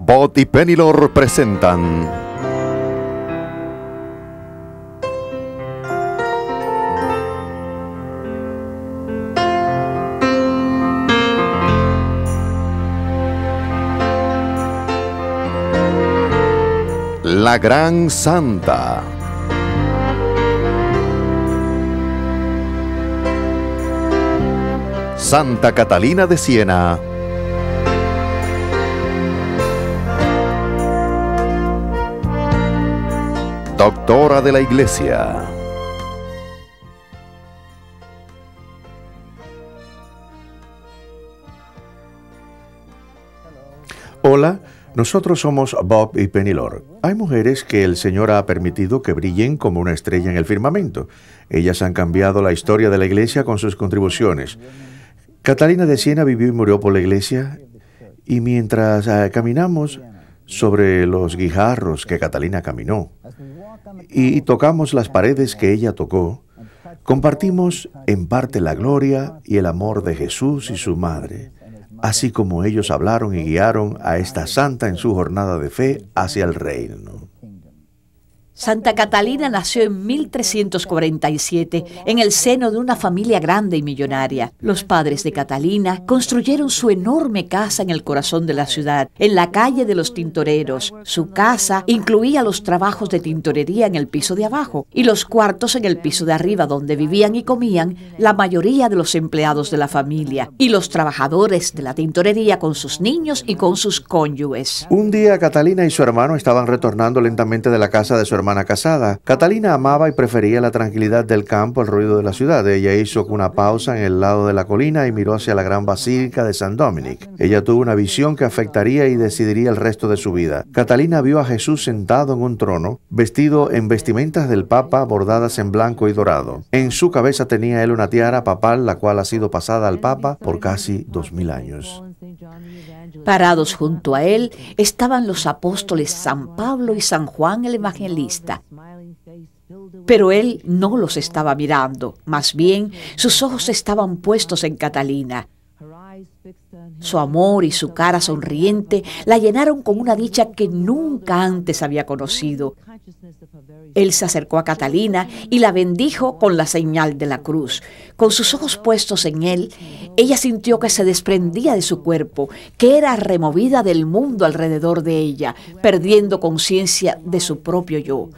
Bot y Penilor presentan La Gran Santa. Santa Catalina de Siena. Doctora de la Iglesia. Hola, nosotros somos Bob y Penilor. Hay mujeres que el Señor ha permitido que brillen como una estrella en el firmamento. Ellas han cambiado la historia de la Iglesia con sus contribuciones. Catalina de Siena vivió y murió por la Iglesia, y mientras caminamos sobre los guijarros que Catalina caminó y tocamos las paredes que ella tocó, compartimos en parte la gloria y el amor de Jesús y su madre, así como ellos hablaron y guiaron a esta santa en su jornada de fe hacia el reino. Santa Catalina nació en 1347 en el seno de una familia grande y millonaria. Los padres de Catalina construyeron su enorme casa en el corazón de la ciudad, en la calle de los Tintoreros. Su casa incluía los trabajos de tintorería en el piso de abajo y los cuartos en el piso de arriba, donde vivían y comían la mayoría de los empleados de la familia y los trabajadores de la tintorería con sus niños y con sus cónyuges. Un día Catalina y su hermano estaban retornando lentamente de la casa de su hermana casada. Catalina amaba y prefería la tranquilidad del campo al ruido de la ciudad. Ella hizo una pausa en el lado de la colina y miró hacia la gran basílica de San Dominic. Ella tuvo una visión que afectaría y decidiría el resto de su vida. Catalina vio a Jesús sentado en un trono, vestido en vestimentas del Papa bordadas en blanco y dorado. En su cabeza tenía él una tiara papal, la cual ha sido pasada al Papa por casi 2000 años. Parados junto a él estaban los apóstoles San Pablo y San Juan el Evangelista. Pero él no los estaba mirando, más bien sus ojos estaban puestos en Catalina. Su amor y su cara sonriente la llenaron con una dicha que nunca antes había conocido. Él se acercó a Catalina y la bendijo con la señal de la cruz. Con sus ojos puestos en él, ella sintió que se desprendía de su cuerpo, que era removida del mundo alrededor de ella, perdiendo conciencia de su propio yo.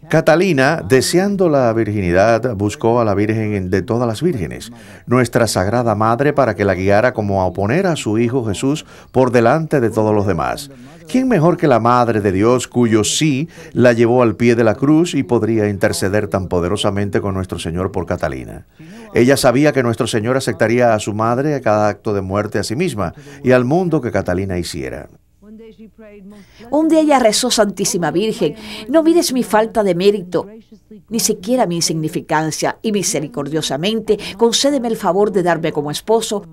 Catalina, deseando la virginidad, buscó a la Virgen de todas las vírgenes, nuestra Sagrada Madre, para que la guiara como a poner a su Hijo Jesús por delante de todos los demás. ¿Quién mejor que la Madre de Dios, cuyo sí la llevó al pie de la cruz y podría interceder tan poderosamente con nuestro Señor por Catalina? Ella sabía que nuestro Señor aceptaría a su madre a cada acto de muerte a sí misma y al mundo que Catalina hiciera. Un día ella rezó: Santísima Virgen, no mires mi falta de mérito, ni siquiera mi insignificancia, y misericordiosamente concédeme el favor de darme como esposo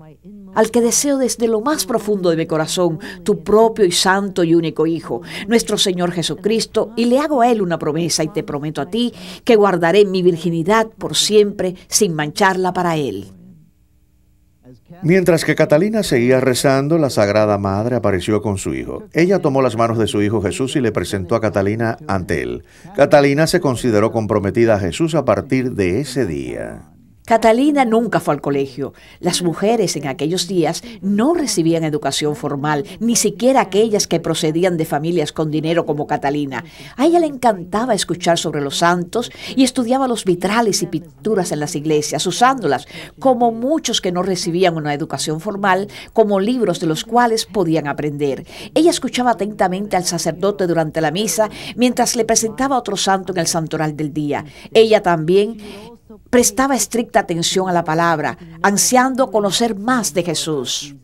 al que deseo desde lo más profundo de mi corazón, tu propio y santo y único Hijo, nuestro Señor Jesucristo, y le hago a él una promesa, y te prometo a ti que guardaré mi virginidad por siempre, sin mancharla para él. Mientras que Catalina seguía rezando, la Sagrada Madre apareció con su hijo. Ella tomó las manos de su hijo Jesús y le presentó a Catalina ante él. Catalina se consideró comprometida a Jesús a partir de ese día. Catalina nunca fue al colegio. Las mujeres en aquellos días no recibían educación formal, ni siquiera aquellas que procedían de familias con dinero como Catalina. A ella le encantaba escuchar sobre los santos y estudiaba los vitrales y pinturas en las iglesias, usándolas, como muchos que no recibían una educación formal, como libros de los cuales podían aprender. Ella escuchaba atentamente al sacerdote durante la misa, mientras le presentaba a otro santo en el santoral del día. Ella también prestaba estricta atención a la palabra, ansiando conocer más de Jesús.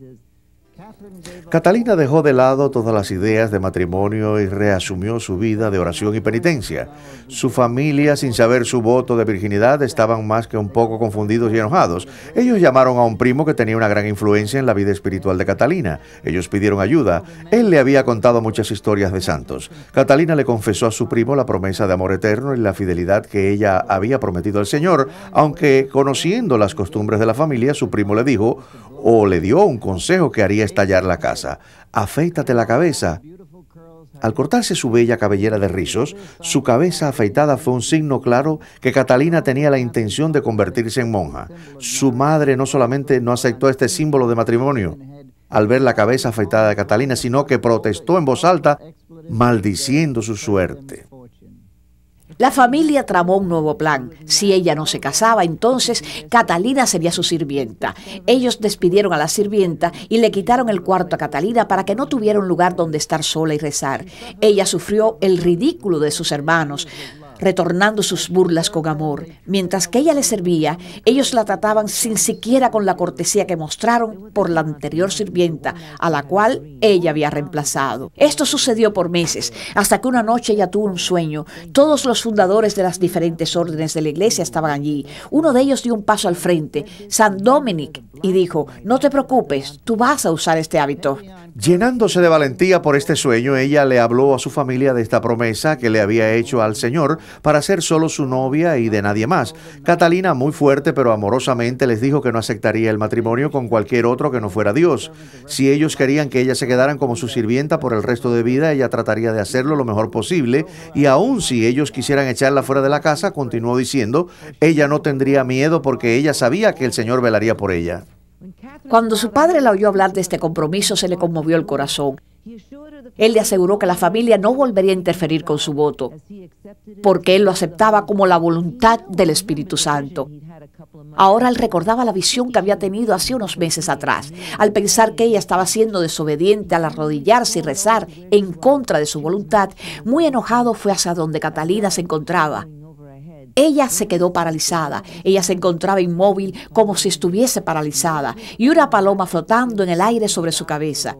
Catalina dejó de lado todas las ideas de matrimonio y reasumió su vida de oración y penitencia. Su familia, sin saber su voto de virginidad, estaban más que un poco confundidos y enojados. Ellos llamaron a un primo que tenía una gran influencia en la vida espiritual de Catalina. Ellos pidieron ayuda. Él le había contado muchas historias de santos. Catalina le confesó a su primo la promesa de amor eterno y la fidelidad que ella había prometido al Señor, aunque conociendo las costumbres de la familia, su primo le dijo o le dio un consejo que haría estallar embellar la casa. Aféitate la cabeza. Al cortarse su bella cabellera de rizos, su cabeza afeitada fue un signo claro que Catalina tenía la intención de convertirse en monja. Su madre no solamente no aceptó este símbolo de matrimonio al ver la cabeza afeitada de Catalina, sino que protestó en voz alta, maldiciendo su suerte. La familia tramó un nuevo plan. Si ella no se casaba, entonces Catalina sería su sirvienta. Ellos despidieron a la sirvienta y le quitaron el cuarto a Catalina para que no tuviera un lugar donde estar sola y rezar. Ella sufrió el ridículo de sus hermanos, retornando sus burlas con amor. Mientras que ella les servía, ellos la trataban sin siquiera con la cortesía que mostraron por la anterior sirvienta, a la cual ella había reemplazado. Esto sucedió por meses, hasta que una noche ella tuvo un sueño. Todos los fundadores de las diferentes órdenes de la iglesia estaban allí. Uno de ellos dio un paso al frente, San Dominic, y dijo: no te preocupes, tú vas a usar este hábito. Llenándose de valentía por este sueño, ella le habló a su familia de esta promesa que le había hecho al Señor para ser solo su novia y de nadie más. Catalina, muy fuerte pero amorosamente, les dijo que no aceptaría el matrimonio con cualquier otro que no fuera Dios. Si ellos querían que ella se quedaran como su sirvienta por el resto de vida, ella trataría de hacerlo lo mejor posible, y aun si ellos quisieran echarla fuera de la casa, continuó diciendo, ella no tendría miedo porque ella sabía que el Señor velaría por ella. Cuando su padre la oyó hablar de este compromiso, se le conmovió el corazón. Él le aseguró que la familia no volvería a interferir con su voto, porque él lo aceptaba como la voluntad del Espíritu Santo. Ahora él recordaba la visión que había tenido hace unos meses atrás, al pensar que ella estaba siendo desobediente al arrodillarse y rezar en contra de su voluntad. Muy enojado fue hacia donde Catalina se encontraba. Ella se quedó paralizada, ella se encontraba inmóvil como si estuviese paralizada, y una paloma flotando en el aire sobre su cabeza.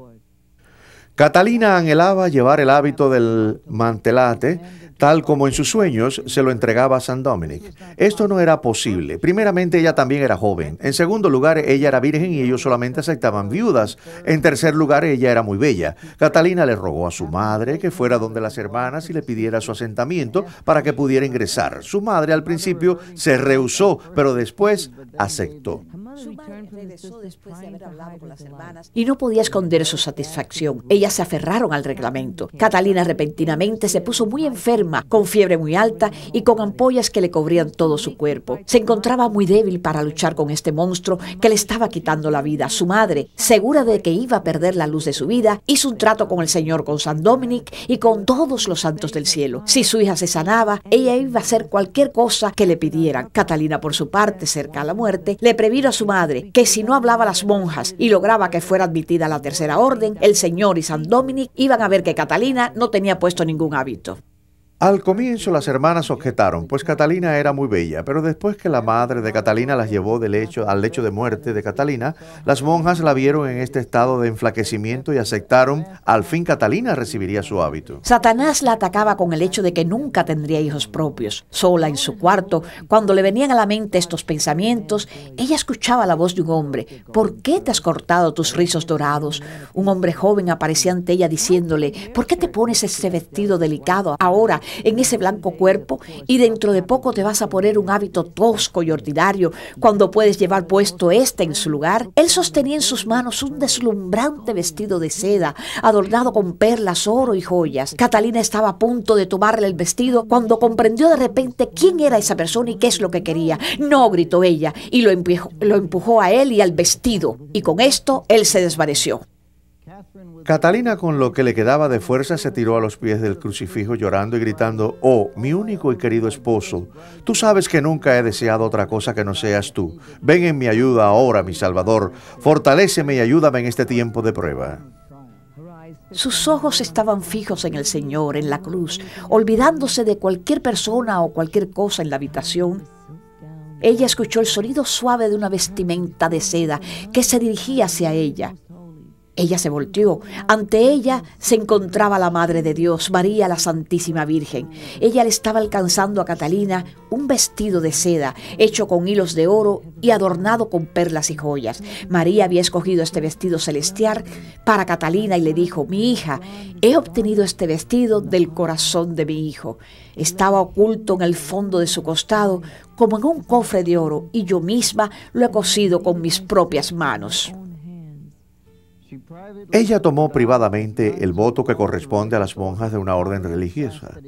Catalina anhelaba llevar el hábito del mantelate, tal como en sus sueños se lo entregaba a San Dominic. Esto no era posible. Primeramente, ella también era joven. En segundo lugar, ella era virgen y ellos solamente aceptaban viudas. En tercer lugar, ella era muy bella. Catalina le rogó a su madre que fuera donde las hermanas y le pidiera su asentamiento para que pudiera ingresar. Su madre al principio se rehusó, pero después aceptó. Su madre regresó después de haber hablado con las hermanas y no podía esconder su satisfacción. Ellas se aferraron al reglamento. Catalina repentinamente se puso muy enferma, con fiebre muy alta y con ampollas que le cubrían todo su cuerpo. Se encontraba muy débil para luchar con este monstruo que le estaba quitando la vida. Su madre, segura de que iba a perder la luz de su vida, hizo un trato con el Señor, con San Dominic y con todos los santos del cielo. Si su hija se sanaba, ella iba a hacer cualquier cosa que le pidieran. Catalina, por su parte, cerca a la muerte, le previno a su madre que si no hablaba a las monjas y lograba que fuera admitida a la tercera orden, el Señor y San Dominic iban a ver que Catalina no tenía puesto ningún hábito. Al comienzo las hermanas objetaron, pues Catalina era muy bella, pero después que la madre de Catalina las llevó al lecho de muerte de Catalina, las monjas la vieron en este estado de enflaquecimiento y aceptaron. Al fin Catalina recibiría su hábito. Satanás la atacaba con el hecho de que nunca tendría hijos propios. Sola en su cuarto, cuando le venían a la mente estos pensamientos, ella escuchaba la voz de un hombre. ¿Por qué te has cortado tus rizos dorados? Un hombre joven aparecía ante ella diciéndole: ¿por qué te pones ese vestido delicado ahora en ese blanco cuerpo, y dentro de poco te vas a poner un hábito tosco y ordinario cuando puedes llevar puesto este en su lugar? Él sostenía en sus manos un deslumbrante vestido de seda adornado con perlas, oro y joyas. Catalina estaba a punto de tomarle el vestido cuando comprendió de repente quién era esa persona y qué es lo que quería. No, gritó ella, y lo empujó a él y al vestido, y con esto él se desvaneció. Catalina, con lo que le quedaba de fuerza, se tiró a los pies del crucifijo llorando y gritando: «Oh, mi único y querido esposo, tú sabes que nunca he deseado otra cosa que no seas tú. Ven en mi ayuda ahora, mi Salvador. Fortaléceme y ayúdame en este tiempo de prueba». Sus ojos estaban fijos en el Señor, en la cruz, olvidándose de cualquier persona o cualquier cosa en la habitación. Ella escuchó el sonido suave de una vestimenta de seda que se dirigía hacia ella. Ella se volteó. Ante ella se encontraba la Madre de Dios, María la Santísima Virgen. Ella le estaba alcanzando a Catalina un vestido de seda hecho con hilos de oro y adornado con perlas y joyas. María había escogido este vestido celestial para Catalina y le dijo: «Mi hija, he obtenido este vestido del corazón de mi hijo. Estaba oculto en el fondo de su costado como en un cofre de oro, y yo misma lo he cosido con mis propias manos». Ella tomó privadamente el voto que corresponde a las monjas de una orden religiosa: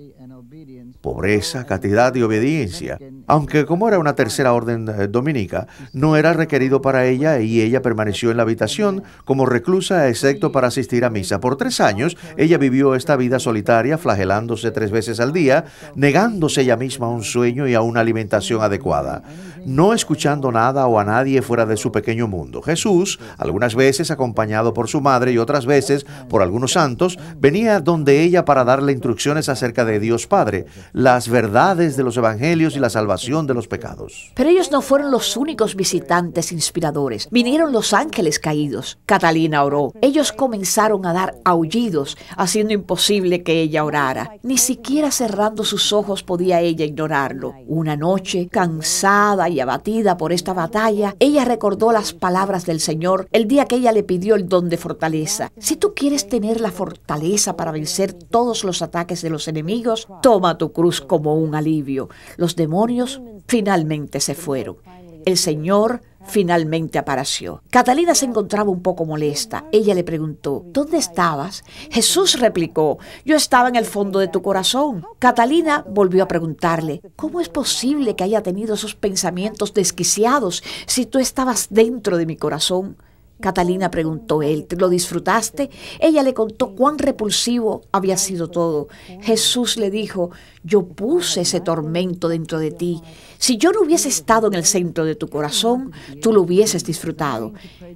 pobreza, castidad y obediencia, aunque como era una tercera orden dominica, no era requerido para ella, y ella permaneció en la habitación como reclusa, excepto para asistir a misa. Por 3 años, ella vivió esta vida solitaria, flagelándose 3 veces al día, negándose ella misma a un sueño y a una alimentación adecuada, no escuchando nada o a nadie fuera de su pequeño mundo. Jesús, algunas veces acompañado por su madre y otras veces por algunos santos, venía donde ella para darle instrucciones acerca de Dios Padre, las verdades de los evangelios y la salvación de los pecados. Pero ellos no fueron los únicos visitantes inspiradores. Vinieron los ángeles caídos. Catalina oró. Ellos comenzaron a dar aullidos, haciendo imposible que ella orara. Ni siquiera cerrando sus ojos podía ella ignorarlo. Una noche, cansada y abatida por esta batalla, ella recordó las palabras del Señor el día que ella le pidió el don de fortaleza. Si tú quieres tener la fortaleza para vencer todos los ataques de los enemigos, toma tu cruz como un alivio. Los demonios finalmente se fueron. El Señor finalmente apareció. Catalina se encontraba un poco molesta. Ella le preguntó: ¿dónde estabas? Jesús replicó: yo estaba en el fondo de tu corazón. Catalina volvió a preguntarle: ¿cómo es posible que haya tenido esos pensamientos desquiciados si tú estabas dentro de mi corazón? Catalina preguntó él: ¿te lo disfrutaste? Ella le contó cuán repulsivo había sido todo. Jesús le dijo: yo puse ese tormento dentro de ti. Si yo no hubiese estado en el centro de tu corazón, tú lo hubieses disfrutado.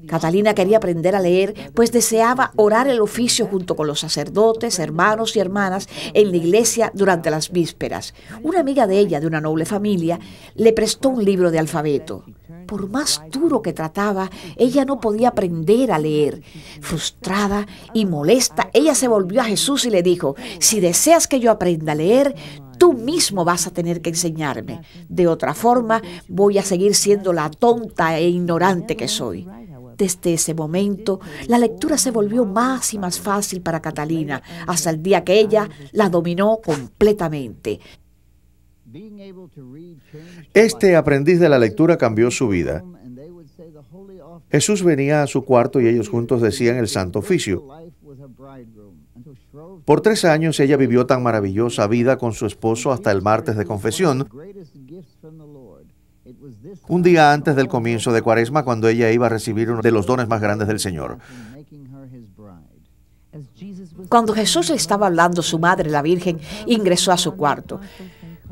Catalina quería aprender a leer, pues deseaba orar el oficio junto con los sacerdotes, hermanos y hermanas en la iglesia durante las vísperas. Una amiga de ella, de una noble familia, le prestó un libro de alfabeto. Por más duro que trataba, ella no podía aprender a leer. Frustrada y molesta, ella se volvió a Jesús y le dijo: si deseas que yo aprenda a leer, tú mismo vas a tener que enseñarme. De otra forma, voy a seguir siendo la tonta e ignorante que soy. Desde ese momento, la lectura se volvió más y más fácil para Catalina, hasta el día que ella la dominó completamente. Este aprendiz de la lectura cambió su vida. Jesús venía a su cuarto y ellos juntos decían el Santo Oficio. Por 3 años ella vivió tan maravillosa vida con su esposo hasta el martes de confesión, un día antes del comienzo de Cuaresma, cuando ella iba a recibir uno de los dones más grandes del Señor. Cuando Jesús le estaba hablando, su madre, la Virgen, ingresó a su cuarto.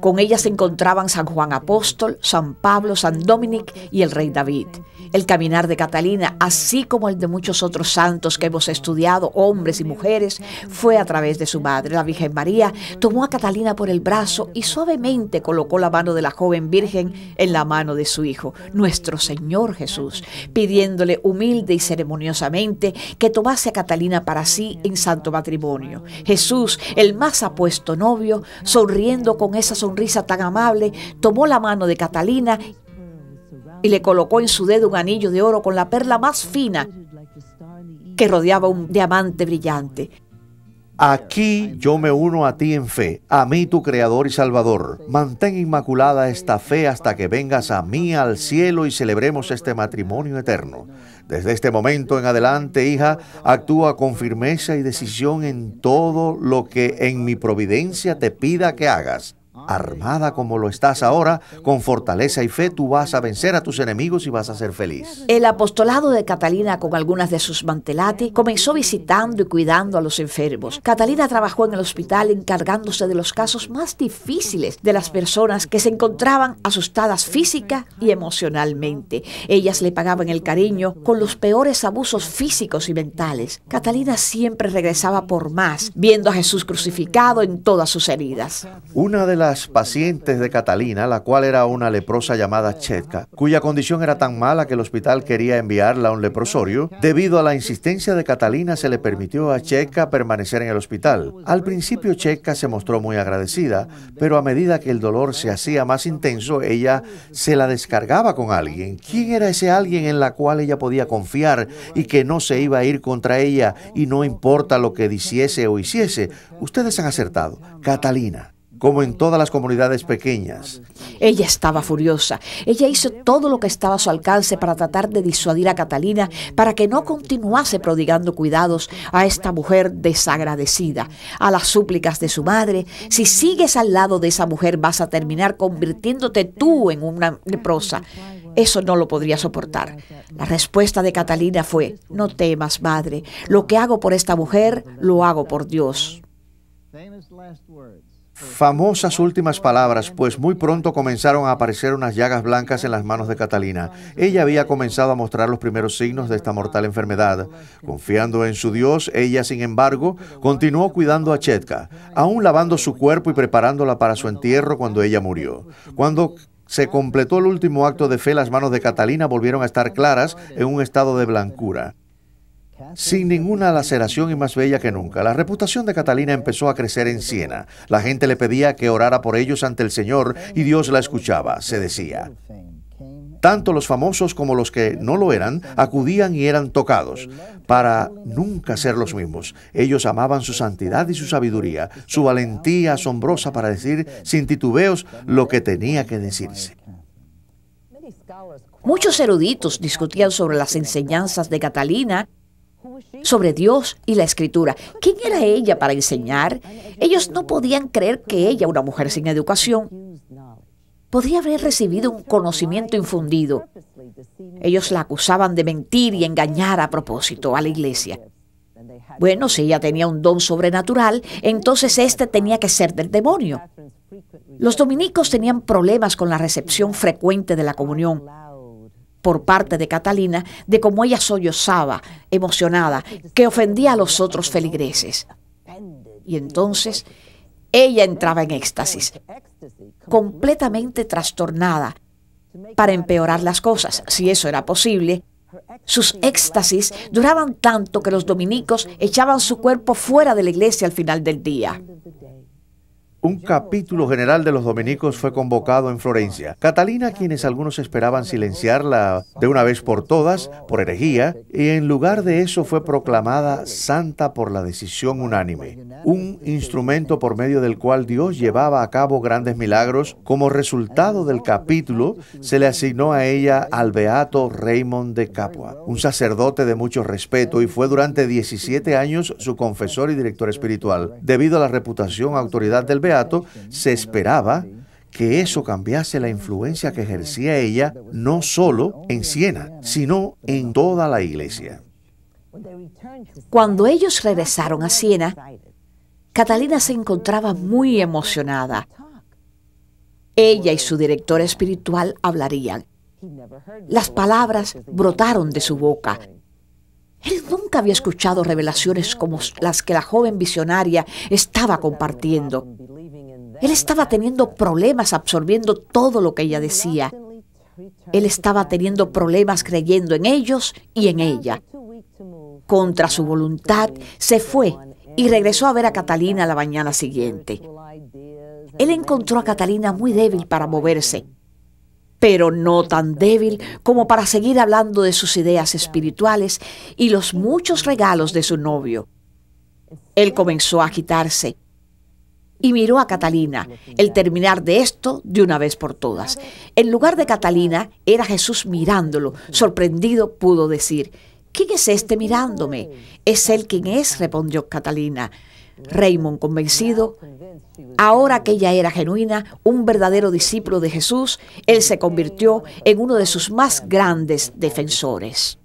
Con ella se encontraban San Juan Apóstol, San Pablo, San Dominic y el rey David. El caminar de Catalina, así como el de muchos otros santos que hemos estudiado, hombres y mujeres, fue a través de su madre. La Virgen María tomó a Catalina por el brazo y suavemente colocó la mano de la joven virgen en la mano de su hijo, nuestro Señor Jesús, pidiéndole humilde y ceremoniosamente que tomase a Catalina para sí en santo matrimonio. Jesús, el más apuesto novio, sonriendo con esa sonrisa tan amable, tomó la mano de Catalina y le colocó en su dedo un anillo de oro con la perla más fina que rodeaba un diamante brillante. Aquí yo me uno a ti en fe, a mí tu Creador y Salvador. Mantén inmaculada esta fe hasta que vengas a mí al cielo y celebremos este matrimonio eterno. Desde este momento en adelante, hija, actúa con firmeza y decisión en todo lo que en mi providencia te pida que hagas. Armada como lo estás ahora, con fortaleza y fe, tú vas a vencer a tus enemigos y vas a ser feliz. El apostolado de Catalina, con algunas de sus mantelati, comenzó visitando y cuidando a los enfermos. Catalina trabajó en el hospital encargándose de los casos más difíciles de las personas que se encontraban asustadas física y emocionalmente. Ellas le pagaban el cariño con los peores abusos físicos y mentales. Catalina siempre regresaba por más, viendo a Jesús crucificado en todas sus heridas. Una de las pacientes de Catalina, la cual era una leprosa llamada Chetka, cuya condición era tan mala que el hospital quería enviarla a un leprosorio, debido a la insistencia de Catalina se le permitió a Chetka permanecer en el hospital. Al principio Chetka se mostró muy agradecida, pero a medida que el dolor se hacía más intenso, ella se la descargaba con alguien. ¿Quién era ese alguien en la cual ella podía confiar y que no se iba a ir contra ella y no importa lo que dijese o hiciese? Ustedes han acertado, Catalina. como en todas las comunidades pequeñas. Ella estaba furiosa. Ella hizo todo lo que estaba a su alcance para tratar de disuadir a Catalina para que no continuase prodigando cuidados a esta mujer desagradecida. A las súplicas de su madre: si sigues al lado de esa mujer vas a terminar convirtiéndote tú en una leprosa. Eso no lo podría soportar. La respuesta de Catalina fue: no temas, madre. Lo que hago por esta mujer, lo hago por Dios. Famosas últimas palabras, pues muy pronto comenzaron a aparecer unas llagas blancas en las manos de Catalina. Ella había comenzado a mostrar los primeros signos de esta mortal enfermedad. Confiando en su Dios, ella, sin embargo, continuó cuidando a Chetka, aún lavando su cuerpo y preparándola para su entierro cuando ella murió. Cuando se completó el último acto de fe, las manos de Catalina volvieron a estar claras en un estado de blancura, sin ninguna laceración y más bella que nunca. La reputación de Catalina empezó a crecer en Siena. La gente le pedía que orara por ellos ante el Señor y Dios la escuchaba, se decía. Tanto los famosos como los que no lo eran acudían y eran tocados, para nunca ser los mismos. Ellos amaban su santidad y su sabiduría, su valentía asombrosa para decir sin titubeos lo que tenía que decirse. Muchos eruditos discutían sobre las enseñanzas de Catalina, sobre Dios y la Escritura. ¿Quién era ella para enseñar? Ellos no podían creer que ella, una mujer sin educación, podría haber recibido un conocimiento infundido. Ellos la acusaban de mentir y engañar a propósito a la iglesia. Bueno, si ella tenía un don sobrenatural, entonces este tenía que ser del demonio. Los dominicos tenían problemas con la recepción frecuente de la comunión por parte de Catalina, de cómo ella sollozaba, emocionada, que ofendía a los otros feligreses. Y entonces ella entraba en éxtasis, completamente trastornada. Para empeorar las cosas, si eso era posible, sus éxtasis duraban tanto que los dominicos echaban su cuerpo fuera de la iglesia al final del día. Un capítulo general de los dominicos fue convocado en Florencia. Catalina, quienes algunos esperaban silenciarla de una vez por todas, por herejía, y en lugar de eso fue proclamada santa por la decisión unánime, un instrumento por medio del cual Dios llevaba a cabo grandes milagros. Como resultado del capítulo, se le asignó a ella al beato Raymond de Capua, un sacerdote de mucho respeto, y fue durante 17 años su confesor y director espiritual. Debido a la reputación y autoridad del beato, se esperaba que eso cambiase la influencia que ejercía ella no solo en Siena, sino en toda la iglesia. Cuando ellos regresaron a Siena, Catalina se encontraba muy emocionada. Ella y su director espiritual hablarían. Las palabras brotaron de su boca. Él nunca había escuchado revelaciones como las que la joven visionaria estaba compartiendo. Él estaba teniendo problemas absorbiendo todo lo que ella decía. Él estaba teniendo problemas creyendo en ellos y en ella. Contra su voluntad, se fue y regresó a ver a Catalina la mañana siguiente. Él encontró a Catalina muy débil para moverse, pero no tan débil como para seguir hablando de sus ideas espirituales y los muchos regalos de su novio. Él comenzó a agitarse y miró a Catalina, el terminar de esto de una vez por todas. En lugar de Catalina, era Jesús mirándolo. Sorprendido, pudo decir: ¿quién es este mirándome? Es él quien es, respondió Catalina. Raymond, convencido, ahora que ella era genuina, un verdadero discípulo de Jesús, él se convirtió en uno de sus más grandes defensores.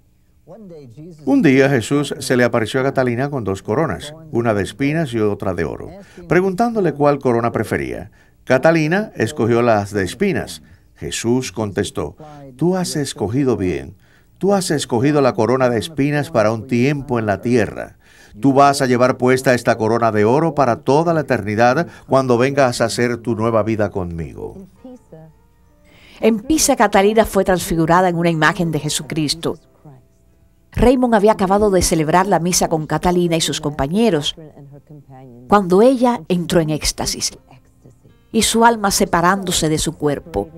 Un día Jesús se le apareció a Catalina con 2 coronas, una de espinas y otra de oro, preguntándole cuál corona prefería. Catalina escogió las de espinas. Jesús contestó: tú has escogido bien, tú has escogido la corona de espinas para un tiempo en la tierra. Tú vas a llevar puesta esta corona de oro para toda la eternidad cuando vengas a hacer tu nueva vida conmigo. En Pisa, Catalina fue transfigurada en una imagen de Jesucristo. Raymond había acabado de celebrar la misa con Catalina y sus compañeros, cuando ella entró en éxtasis, y su alma separándose de su cuerpo.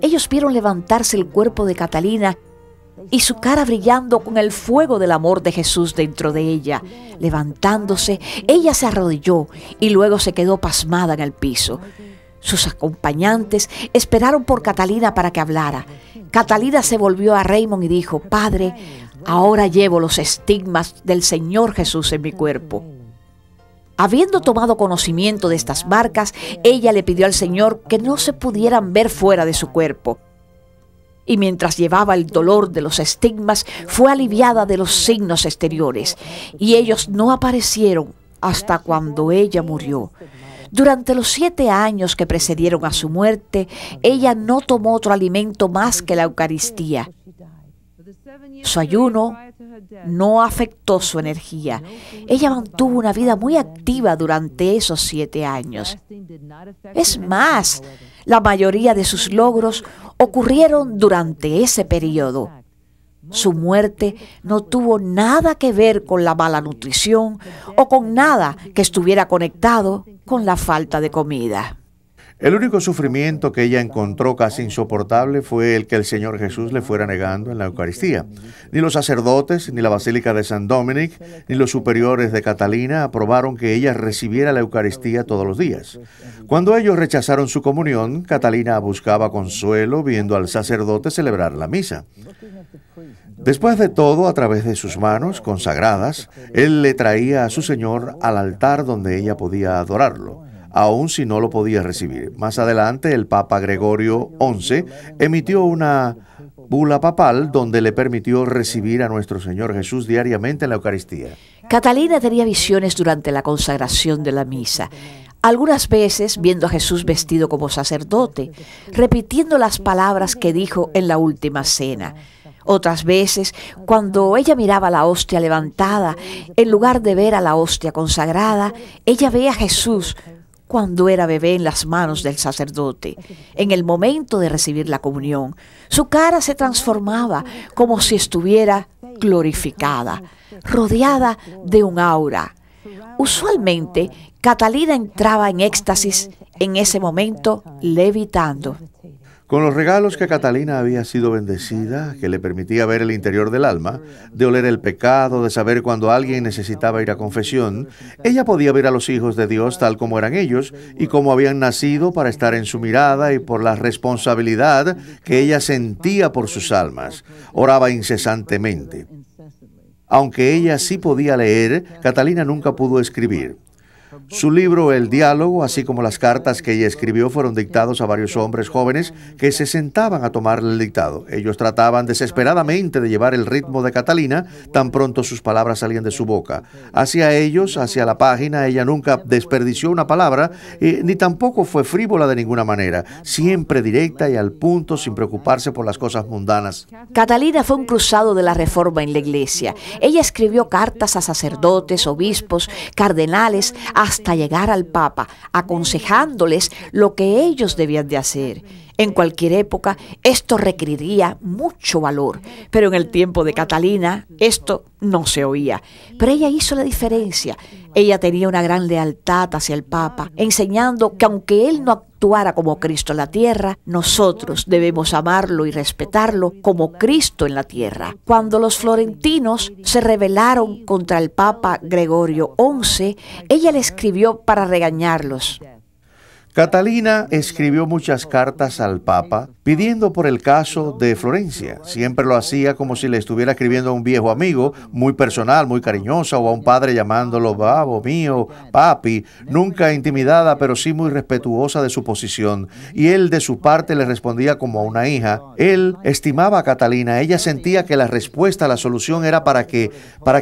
Ellos vieron levantarse el cuerpo de Catalina y su cara brillando con el fuego del amor de Jesús dentro de ella. Levantándose, ella se arrodilló y luego se quedó pasmada en el piso. Sus acompañantes esperaron por Catalina para que hablara. Catalina se volvió a Raymond y dijo: Padre, ahora llevo los estigmas del Señor Jesús en mi cuerpo. Habiendo tomado conocimiento de estas marcas, ella le pidió al Señor que no se pudieran ver fuera de su cuerpo. Y mientras llevaba el dolor de los estigmas, fue aliviada de los signos exteriores, y ellos no aparecieron hasta cuando ella murió. Durante los 7 años que precedieron a su muerte, ella no tomó otro alimento más que la Eucaristía. Su ayuno no afectó su energía. Ella mantuvo una vida muy activa durante esos 7 años. Es más, la mayoría de sus logros ocurrieron durante ese periodo. Su muerte no tuvo nada que ver con la mala nutrición o con nada que estuviera conectado con la falta de comida. El único sufrimiento que ella encontró casi insoportable fue el que el Señor Jesús le fuera negando en la Eucaristía. Ni los sacerdotes, ni la Basílica de San Dominic, ni los superiores de Catalina aprobaron que ella recibiera la Eucaristía todos los días. Cuando ellos rechazaron su comunión, Catalina buscaba consuelo viendo al sacerdote celebrar la misa. Después de todo, a través de sus manos consagradas, él le traía a su Señor al altar donde ella podía adorarlo, aun si no lo podía recibir. Más adelante, el Papa Gregorio XI emitió una bula papal donde le permitió recibir a nuestro Señor Jesús diariamente en la Eucaristía. Catalina tenía visiones durante la consagración de la misa. Algunas veces viendo a Jesús vestido como sacerdote, repitiendo las palabras que dijo en la última cena. Otras veces, cuando ella miraba la hostia levantada, en lugar de ver a la hostia consagrada, ella veía a Jesús cuando era bebé en las manos del sacerdote. En el momento de recibir la comunión, su cara se transformaba como si estuviera glorificada, rodeada de un aura. Usualmente, Catalina entraba en éxtasis en ese momento, levitando. Con los regalos que Catalina había sido bendecida, que le permitía ver el interior del alma, de oler el pecado, de saber cuando alguien necesitaba ir a confesión, ella podía ver a los hijos de Dios tal como eran ellos y como habían nacido para estar en su mirada y por la responsabilidad que ella sentía por sus almas. Oraba incesantemente. Aunque ella sí podía leer, Catalina nunca pudo escribir. Su libro El Diálogo, así como las cartas que ella escribió, fueron dictados a varios hombres jóvenes que se sentaban a tomarle el dictado. Ellos trataban desesperadamente de llevar el ritmo de Catalina tan pronto sus palabras salían de su boca. Hacia ellos, hacia la página, ella nunca desperdició una palabra, ni tampoco fue frívola de ninguna manera, siempre directa y al punto, sin preocuparse por las cosas mundanas. Catalina fue un cruzado de la Reforma en la Iglesia. Ella escribió cartas a sacerdotes, obispos, cardenales, hasta llegar al Papa, aconsejándoles lo que ellos debían de hacer. En cualquier época, esto requeriría mucho valor, pero en el tiempo de Catalina, esto no se oía. Pero ella hizo la diferencia. Ella tenía una gran lealtad hacia el Papa, enseñando que aunque él no actuara como Cristo en la tierra, nosotros debemos amarlo y respetarlo como Cristo en la tierra. Cuando los florentinos se rebelaron contra el Papa Gregorio XI, ella le escribió para regañarlos. Catalina escribió muchas cartas al Papa pidiendo por el caso de Florencia. Siempre lo hacía como si le estuviera escribiendo a un viejo amigo, muy personal, muy cariñosa, o a un padre llamándolo babo mío, papi, nunca intimidada, pero sí muy respetuosa de su posición. Y él de su parte le respondía como a una hija. Él estimaba a Catalina, ella sentía que la respuesta, la solución era para que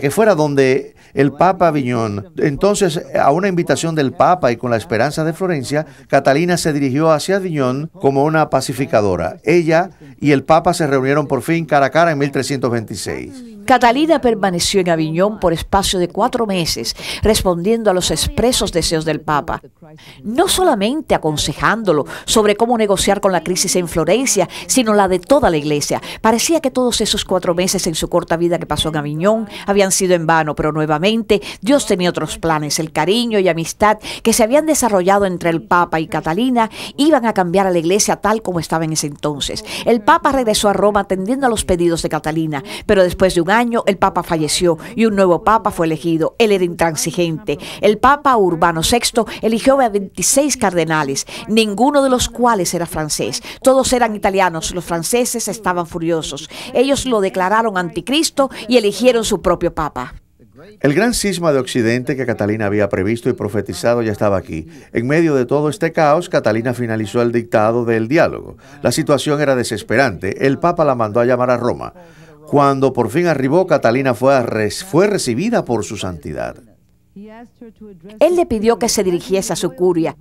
fuera donde el Papa Aviñón. Entonces, a una invitación del Papa y con la esperanza de Florencia, Catalina se dirigió hacia Aviñón como una pacificadora. Ella y el Papa se reunieron por fin cara a cara en 1326. Catalina permaneció en Aviñón por espacio de 4 meses, respondiendo a los expresos deseos del Papa. No solamente aconsejándolo sobre cómo negociar con la crisis en Florencia, sino la de toda la Iglesia. Parecía que todos esos 4 meses en su corta vida que pasó en Aviñón habían sido en vano, pero nuevamente Dios tenía otros planes. El cariño y amistad que se habían desarrollado entre el Papa y Catalina iban a cambiar a la Iglesia tal como estaba en ese entonces. El Papa regresó a Roma atendiendo a los pedidos de Catalina, pero después de un año el Papa falleció y un nuevo Papa fue elegido. Él era intransigente. El Papa Urbano VI eligió a 26 cardenales, ninguno de los cuales era francés. Todos eran italianos. Los franceses estaban furiosos. Ellos lo declararon anticristo y eligieron su propio Papa. El gran cisma de Occidente que Catalina había previsto y profetizado ya estaba aquí. En medio de todo este caos, Catalina finalizó el dictado del diálogo. La situación era desesperante. El Papa la mandó a llamar a Roma. Cuando por fin arribó, Catalina fue recibida por su santidad. Él le pidió que se dirigiese a su curia.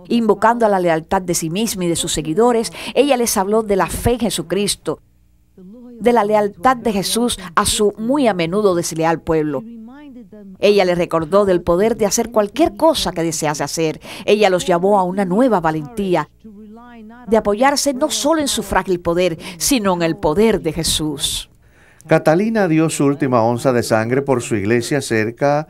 Invocando a la lealtad de sí misma y de sus seguidores, ella les habló de la fe en Jesucristo, de la lealtad de Jesús a su muy a menudo desleal pueblo. Ella les recordó del poder de hacer cualquier cosa que desease hacer. Ella los llamó a una nueva valentía, de apoyarse no solo en su frágil poder, sino en el poder de Jesús. Catalina dio su última onza de sangre por su iglesia cerca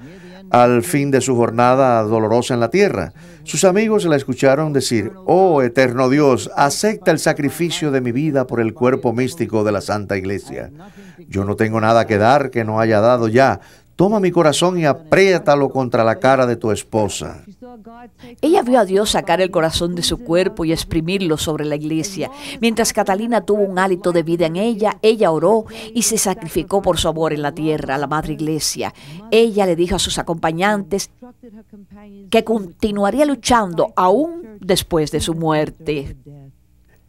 al fin de su jornada dolorosa en la tierra. Sus amigos la escucharon decir: «Oh, eterno Dios, acepta el sacrificio de mi vida por el cuerpo místico de la Santa Iglesia. Yo no tengo nada que dar que no haya dado ya. Toma mi corazón y apriétalo contra la cara de tu esposa». Ella vio a Dios sacar el corazón de su cuerpo y exprimirlo sobre la iglesia. Mientras Catalina tuvo un hálito de vida en ella, ella oró y se sacrificó por su amor en la tierra, a la Madre Iglesia. Ella le dijo a sus acompañantes que continuaría luchando aún después de su muerte.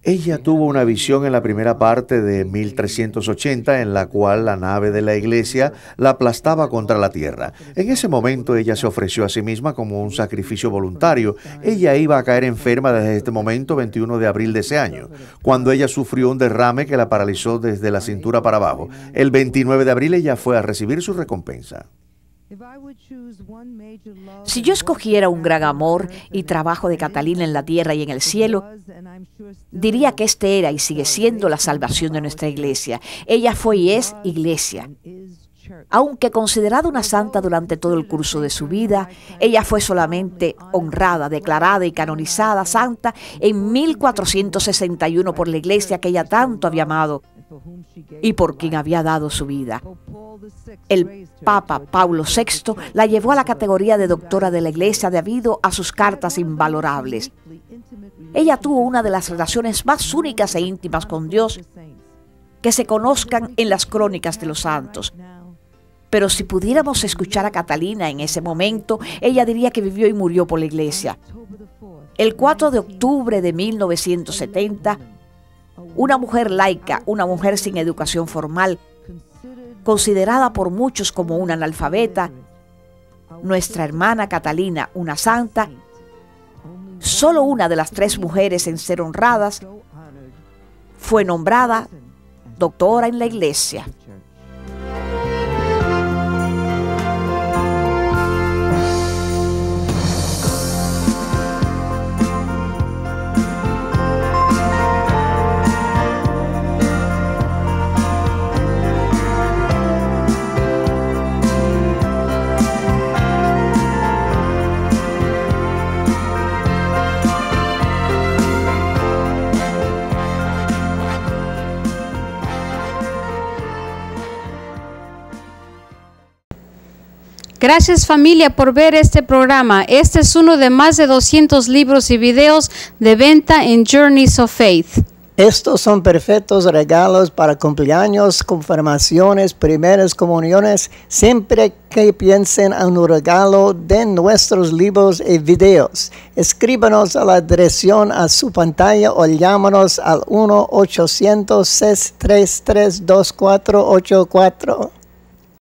Ella tuvo una visión en la primera parte de 1380 en la cual la nave de la iglesia la aplastaba contra la tierra. En ese momento ella se ofreció a sí misma como un sacrificio voluntario. Ella iba a caer enferma desde este momento, 21 de abril de ese año, cuando ella sufrió un derrame que la paralizó desde la cintura para abajo. El 29 de abril ella fue a recibir su recompensa. Si yo escogiera un gran amor y trabajo de Catalina en la tierra y en el cielo, diría que este era y sigue siendo la salvación de nuestra iglesia. Ella fue y es iglesia. Aunque considerada una santa durante todo el curso de su vida, ella fue solamente honrada, declarada y canonizada santa en 1461 por la iglesia que ella tanto había amado y por quien había dado su vida. El Papa Pablo VI la llevó a la categoría de doctora de la Iglesia debido a sus cartas invalorables. Ella tuvo una de las relaciones más únicas e íntimas con Dios que se conozcan en las crónicas de los santos. Pero si pudiéramos escuchar a Catalina en ese momento, ella diría que vivió y murió por la Iglesia. El 4 de octubre de 1970, una mujer laica, una mujer sin educación formal, considerada por muchos como una analfabeta, nuestra hermana Catalina, una santa, solo una de las 3 mujeres en ser honradas, fue nombrada doctora en la Iglesia. Gracias familia por ver este programa. Este es uno de más de 200 libros y videos de venta en Journeys of Faith. Estos son perfectos regalos para cumpleaños, confirmaciones, primeras comuniones. Siempre que piensen en un regalo, den nuestros libros y videos. Escríbanos a la dirección a su pantalla o llámanos al 1-800-633-2484.